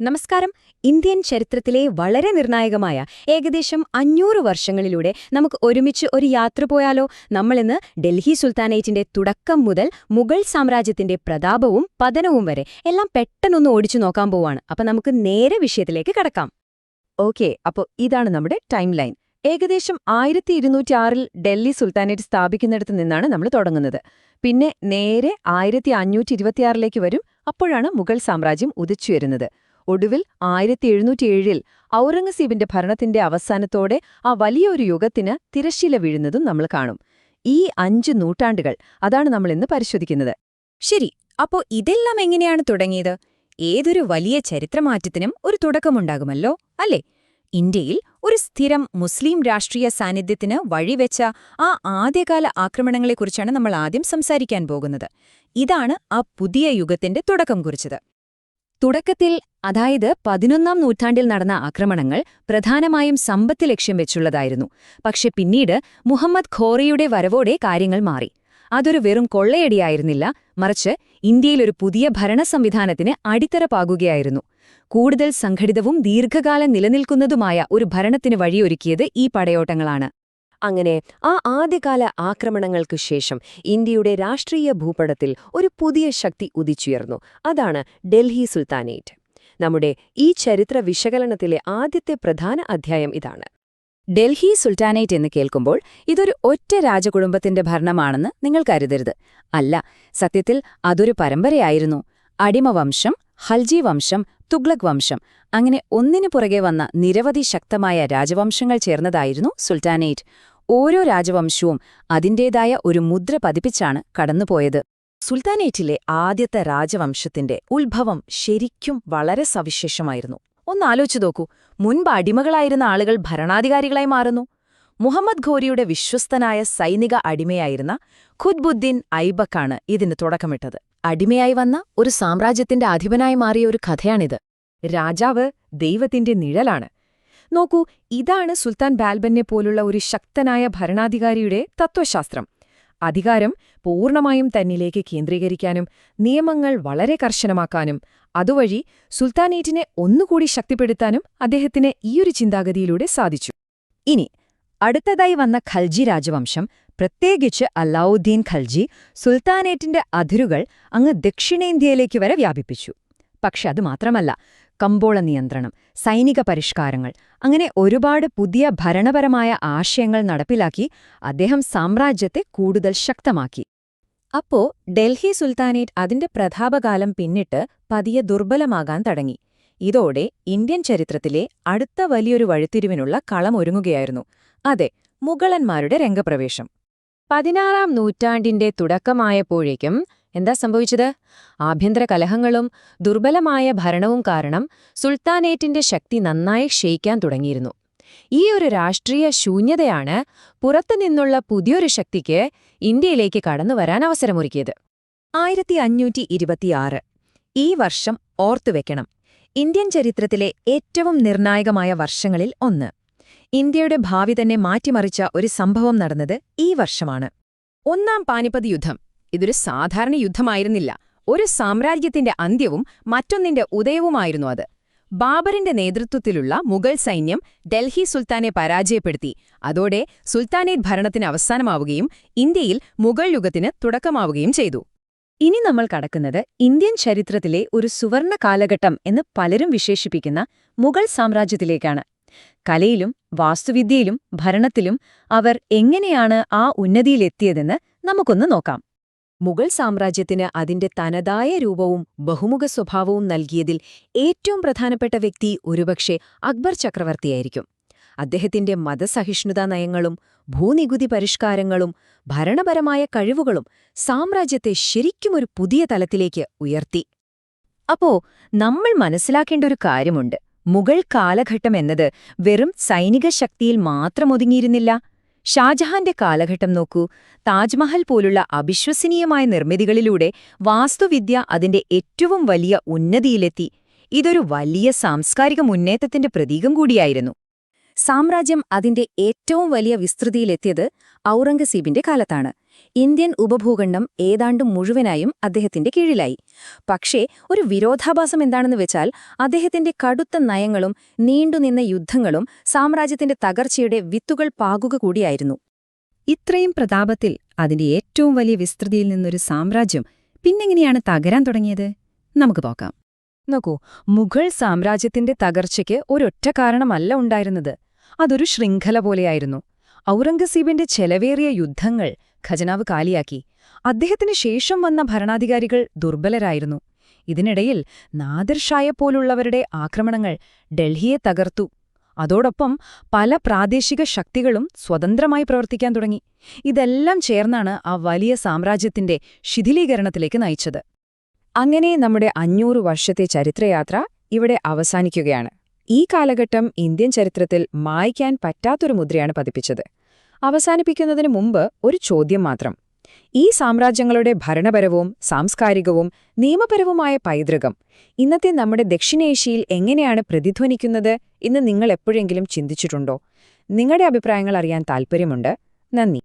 നമസ്കാരം. ഇന്ത്യൻ ചരിത്രത്തിലെ വളരെ നിർണായകമായ ഏകദേശം 500 വർഷങ്ങളിലൂടെ നമുക്ക് ഒരുമിച്ച് ഒരു യാത്ര പോയാലോ? നമ്മളിന്ന് ഡൽഹി സുൽത്താനേറ്റിന്റെ തുടക്കം മുതൽ മുഗൾ സാമ്രാജ്യത്തിന്റെ പ്രതാപവും പതനവും വരെ എല്ലാം പെട്ടെന്നൊന്ന് ഓടിച്ചു നോക്കാൻ പോവാണ്. അപ്പൊ നമുക്ക് നേരെ വിഷയത്തിലേക്ക് കടക്കാം. ഓക്കെ, അപ്പോൾ ഇതാണ് നമ്മുടെ ടൈം ലൈൻ. ഏകദേശം 1206-ൽ ഡൽഹി സുൽത്താനേറ്റ് സ്ഥാപിക്കുന്നിടത്ത് നിന്നാണ് നമ്മൾ തുടങ്ങുന്നത്. പിന്നെ നേരെ 1526-ലേക്ക് വരും. അപ്പോഴാണ് മുഗൾ സാമ്രാജ്യം ഉദിച്ചുയരുന്നത്. ഒടുവിൽ 1707-ൽ ഔറംഗസീബിന്റെ ഭരണത്തിന്റെ അവസാനത്തോടെ ആ വലിയൊരു യുഗത്തിന് തിരശ്ശീല വീഴുന്നതും നമ്മൾ കാണും. ഈ 5 നൂറ്റാണ്ടുകൾ അതാണ് നമ്മളിന്ന് പരിശോധിക്കുന്നത്. ശരി, അപ്പോ ഇതെല്ലാം എങ്ങനെയാണ് തുടങ്ങിയത്? ഏതൊരു വലിയ ചരിത്രമാറ്റത്തിനും ഒരു തുടക്കമുണ്ടാകുമല്ലോ, അല്ലേ? ഇന്ത്യയിൽ ഒരു സ്ഥിരം മുസ്ലിം രാഷ്ട്രീയ സാന്നിധ്യത്തിന് വഴിവെച്ച ആ ആദ്യകാല ആക്രമണങ്ങളെക്കുറിച്ചാണ് നമ്മൾ ആദ്യം സംസാരിക്കാൻ പോകുന്നത്. ഇതാണ് ആ പുതിയ യുഗത്തിന്റെ തുടക്കം കുറിച്ചത്. തുടക്കത്തിൽ, അതായത് 11-ാം നൂറ്റാണ്ടിൽ നടന്ന ആക്രമണങ്ങൾ പ്രധാനമായും സമ്പത്ത് ലക്ഷ്യം വെച്ചുള്ളതായിരുന്നു. പക്ഷെ പിന്നീട് മുഹമ്മദ് ഘോറിയുടെ വരവോടെ കാര്യങ്ങൾ മാറി. അതൊരു വെറും കൊള്ളയടിയായിരുന്നില്ല, മറിച്ച് ഇന്ത്യയിലൊരു പുതിയ ഭരണ സംവിധാനത്തിന് അടിത്തറ പാകുകയായിരുന്നു. കൂടുതൽ സംഘടിതവും ദീർഘകാലം നിലനിൽക്കുന്നതുമായ ഒരു ഭരണത്തിന് വഴിയൊരുക്കിയത് ഈ പടയോട്ടങ്ങളാണ്. അങ്ങനെ ആ ആദ്യകാല ആക്രമണങ്ങൾക്കു ശേഷം ഇന്ത്യയുടെ രാഷ്ട്രീയ ഭൂപടത്തിൽ ഒരു പുതിയ ശക്തി ഉദിച്ചുയർന്നു. അതാണ് ഡൽഹി സുൽത്താനേറ്റ്. നമ്മുടെ ഈ ചരിത്ര വിശകലനത്തിലെ ആദ്യത്തെ പ്രധാന അധ്യായം ഇതാണ്. ഡൽഹി സുൽത്താനേറ്റ് എന്ന് കേൾക്കുമ്പോൾ ഇതൊരു ഒറ്റ രാജകുടുംബത്തിന്റെ ഭരണമാണെന്ന് നിങ്ങൾ കരുതരുത്. അല്ല, സത്യത്തിൽ അതൊരു പരമ്പരയായിരുന്നു. അടിമവംശം, ഖൽജി വംശം, തുഗ്ലക് വംശം, അങ്ങനെ ഒന്നിനു പുറകെ വന്ന നിരവധി ശക്തമായ രാജവംശങ്ങൾ ചേർന്നതായിരുന്നു സുൽത്താനേറ്റ്. ഓരോ രാജവംശവും അതിന്റേതായ ഒരു മുദ്ര പതിപ്പിച്ചാണ് കടന്നുപോയത്. സുൽത്താനേറ്റിലെ ആദ്യത്തെ രാജവംശത്തിന്റെ ഉത്ഭവം ശരിക്കും വളരെ സവിശേഷമായിരുന്നു. ഒന്നാലോചിച്ചു നോക്കൂ, മുൻപ് അടിമകളായിരുന്ന ആളുകൾ ഭരണാധികാരികളായി മാറുന്നു. മുഹമ്മദ് ഘോരിയുടെ വിശ്വസ്തനായ സൈനിക അടിമയായിരുന്ന ഖുത്ബുദ്ദീൻ ഐബക്കാണ് ഇതിന് തുടക്കമിട്ടത്. അടിമയായി വന്ന ഒരു സാമ്രാജ്യത്തിന്റെ അധിപനായി മാറിയ ഒരു കഥയാണിത്. രാജാവ് ദൈവത്തിന്റെ നിഴലാണ്. നോക്കൂ, ഇതാണ് സുൽത്താൻ ബാൽബനെ പോലുള്ള ഒരു ശക്തനായ ഭരണാധികാരിയുടെ തത്വശാസ്ത്രം. അധികാരം പൂർണ്ണമായും തന്നിലേക്ക് കേന്ദ്രീകരിക്കാനും നിയമങ്ങൾ വളരെ കർശനമാക്കാനും അതുവഴി സുൽത്താനേറ്റിനെ ഒന്നുകൂടി ശക്തിപ്പെടുത്താനും അദ്ദേഹത്തിന് ഈയൊരു ചിന്താഗതിയിലൂടെ സാധിച്ചു. ഇനി അടുത്തതായി വന്ന ഖൽജി രാജവംശം, പ്രത്യേകിച്ച് അലാവുദ്ദീൻ ഖൽജി, സുൽത്താനേറ്റിന്റെ അതിരുകൾ അങ്ങ് ദക്ഷിണേന്ത്യയിലേക്ക് വരെ വ്യാപിപ്പിച്ചു. പക്ഷെ അതുമാത്രമല്ല, കമ്പോള നിയന്ത്രണം, സൈനിക പരിഷ്കാരങ്ങൾ, അങ്ങനെ ഒരുപാട് പുതിയ ഭരണപരമായ ആശയങ്ങൾ നടപ്പിലാക്കി അദ്ദേഹം സാമ്രാജ്യത്തെ കൂടുതൽ ശക്തമാക്കി. അപ്പോ ഡൽഹി സുൽത്താനേറ്റ് അതിന്റെ പ്രതാപകാലം പിന്നിട്ട് പതിയെ ദുർബലമാകാൻ തുടങ്ങി. ഇതോടെ ഇന്ത്യൻ ചരിത്രത്തിലെ അടുത്ത വലിയൊരു വഴിത്തിരിവിനുള്ള കളമൊരുങ്ങുകയായിരുന്നു. അതെ, മുഗളന്മാരുടെ രംഗപ്രവേശം. 16-ാം നൂറ്റാണ്ടിന്റെ തുടക്കമായപ്പോഴേക്കും എന്താ സംഭവിച്ചത്? ആഭ്യന്തര കലഹങ്ങളും ദുർബലമായ ഭരണവും കാരണം സുൽത്താനേറ്റിന്റെ ശക്തി നന്നായി ക്ഷയിക്കാൻ തുടങ്ങിയിരുന്നു. ഈ ഒരു രാഷ്ട്രീയ ശൂന്യതയാണ് പുറത്തുനിന്നുള്ള പുതിയൊരു ശക്തിക്ക് ഇന്ത്യയിലേക്ക് കടന്നുവരാൻ അവസരമൊരുക്കിയത്. 1526 ഈ വർഷം ഓർത്തുവെക്കണം. ഇന്ത്യൻ ചരിത്രത്തിലെ ഏറ്റവും നിർണായകമായ വർഷങ്ങളിൽ ഒന്ന്. ഇന്ത്യയുടെ ഭാവി തന്നെ മാറ്റിമറിച്ച ഒരു സംഭവം നടന്നത് ഈ വർഷമാണ്. ഒന്നാം പാനിപ്പത് യുദ്ധം. ഇതൊരു സാധാരണ യുദ്ധമായിരുന്നില്ല. ഒരു സാമ്രാജ്യത്തിന്റെ അന്ത്യവും മറ്റൊന്നിന്റെ ഉദയവുമായിരുന്നു അത്. ബാബറിന്റെ നേതൃത്വത്തിലുള്ള മുഗൾ സൈന്യം ഡൽഹി സുൽത്താനെ പരാജയപ്പെടുത്തി. അതോടെ സുൽത്താനേറ്റ് ഭരണത്തിന് അവസാനമാവുകയും ഇന്ത്യയിൽ മുഗൾ യുഗത്തിന് തുടക്കമാവുകയും ചെയ്തു. ഇനി നമ്മൾ കടക്കുന്നത് ഇന്ത്യൻ ചരിത്രത്തിലെ ഒരു സുവർണ കാലഘട്ടം എന്ന് പലരും വിശേഷിപ്പിക്കുന്ന മുഗൾ സാമ്രാജ്യത്തിലേക്കാണ്. കലയിലും വാസ്തുവിദ്യയിലും ഭരണത്തിലും അവർ എങ്ങനെയാണ് ആ ഉന്നതിയിലെത്തിയതെന്ന് നമുക്കൊന്ന് നോക്കാം. മുഗൾ സാമ്രാജ്യത്തിന് അതിന്റെ തനതായ രൂപവും ബഹുമുഖ സ്വഭാവവും നൽകിയതിൽ ഏറ്റവും പ്രധാനപ്പെട്ട വ്യക്തി ഒരുപക്ഷെ അക്ബർ ചക്രവർത്തിയായിരിക്കും. അദ്ദേഹത്തിന്റെ മതസഹിഷ്ണുതാ നയങ്ങളും ഭൂനികുതി പരിഷ്കാരങ്ങളും ഭരണപരമായ കഴിവുകളും സാമ്രാജ്യത്തെ ശരിക്കും ഒരു പുതിയ തലത്തിലേക്ക് ഉയർത്തി. അപ്പോ നമ്മൾ മനസ്സിലാക്കേണ്ട ഒരു കാര്യമുണ്ട്. മുഗൾ കാലഘട്ടം എന്നത് വെറും സൈനിക ശക്തിയിൽ മാത്രം ഒതുങ്ങിയിരുന്നില്ല. ഷാജഹാന്റെ കാലഘട്ടം നോക്കൂ. താജ്മഹൽ പോലുള്ള അവിശ്വസനീയമായ നിർമ്മിതികളിലൂടെ വാസ്തുവിദ്യ അതിന്റെ ഏറ്റവും വലിയ ഉന്നതിയിലെത്തി. ഇതൊരു വലിയ സാംസ്കാരിക മുന്നേറ്റത്തിന്റെ പ്രതീകം കൂടിയായിരുന്നു. സാമ്രാജ്യം അതിന്റെ ഏറ്റവും വലിയ വിസ്തൃതിയിലെത്തിയത് ഔറംഗസീബിന്റെ കാലത്താണ്. ഇന്ത്യൻ ഉപഭൂഖണ്ഡം ഏതാണ്ടും മുഴുവനായും അദ്ദേഹത്തിന്റെ കീഴിലായി. പക്ഷേ ഒരു വിരോധാഭാസം എന്താണെന്ന് വെച്ചാൽ അദ്ദേഹത്തിന്റെ കടുത്ത നയങ്ങളും നീണ്ടുനിന്ന യുദ്ധങ്ങളും സാമ്രാജ്യത്തിന്റെ തകർച്ചയുടെ വിത്തുകൾ പാകുക കൂടിയായിരുന്നു. ഇത്രയും പ്രതാപത്തിൽ അതിന്റെ ഏറ്റവും വലിയ വിസ്തൃതിയിൽ നിന്നൊരു സാമ്രാജ്യം പിന്നെങ്ങനെയാണ് തകരാൻ തുടങ്ങിയത്? നമുക്ക് നോക്കാം. നോക്കൂ, മുഗൾ സാമ്രാജ്യത്തിന്റെ തകർച്ചയ്ക്ക് ഒരൊറ്റ കാരണമല്ല ഉണ്ടായിരുന്നത്. അതൊരു ശൃംഖല പോലെയായിരുന്നു. ഔറംഗസീബിന്റെ ചെലവേറിയ യുദ്ധങ്ങൾ ഖജനാവ് കാലിയാക്കി. അദ്ദേഹത്തിന് ശേഷം വന്ന ഭരണാധികാരികൾ ദുർബലരായിരുന്നു. ഇതിനിടയിൽ നാദിർ ഷായെപ്പോലുള്ളവരുടെ ആക്രമണങ്ങൾ ഡൽഹിയെ തകർത്തു. അതോടൊപ്പം പല പ്രാദേശിക ശക്തികളും സ്വതന്ത്രമായി പ്രവർത്തിക്കാൻ തുടങ്ങി. ഇതെല്ലാം ചേർന്നാണ് ആ വലിയ സാമ്രാജ്യത്തിന്റെ ശിഥിലീകരണത്തിലേക്ക് നയിച്ചത്. അങ്ങനെ നമ്മുടെ 500 വർഷത്തെ ചരിത്രയാത്ര ഇവിടെ അവസാനിക്കുകയാണ്. ഈ കാലഘട്ടം ഇന്ത്യൻ ചരിത്രത്തിൽ മായ്ക്കാൻ പറ്റാത്തൊരു മുദ്രയാണ് പതിപ്പിച്ചത്. അവസാനിപ്പിക്കുന്നതിന് മുമ്പ് ഒരു ചോദ്യം മാത്രം. ഈ സാമ്രാജ്യങ്ങളുടെ ഭരണപരവും സാംസ്കാരികവും നിയമപരവുമായ പൈതൃകം ഇന്നത്തെ നമ്മുടെ ദക്ഷിണേഷ്യയിൽ എങ്ങനെയാണ് പ്രതിധ്വനിക്കുന്നത് എന്ന് നിങ്ങൾ എപ്പോഴെങ്കിലും ചിന്തിച്ചിട്ടുണ്ടോ? നിങ്ങളുടെ അഭിപ്രായങ്ങൾ അറിയാൻ താൽപ്പര്യമുണ്ട്. നന്ദി.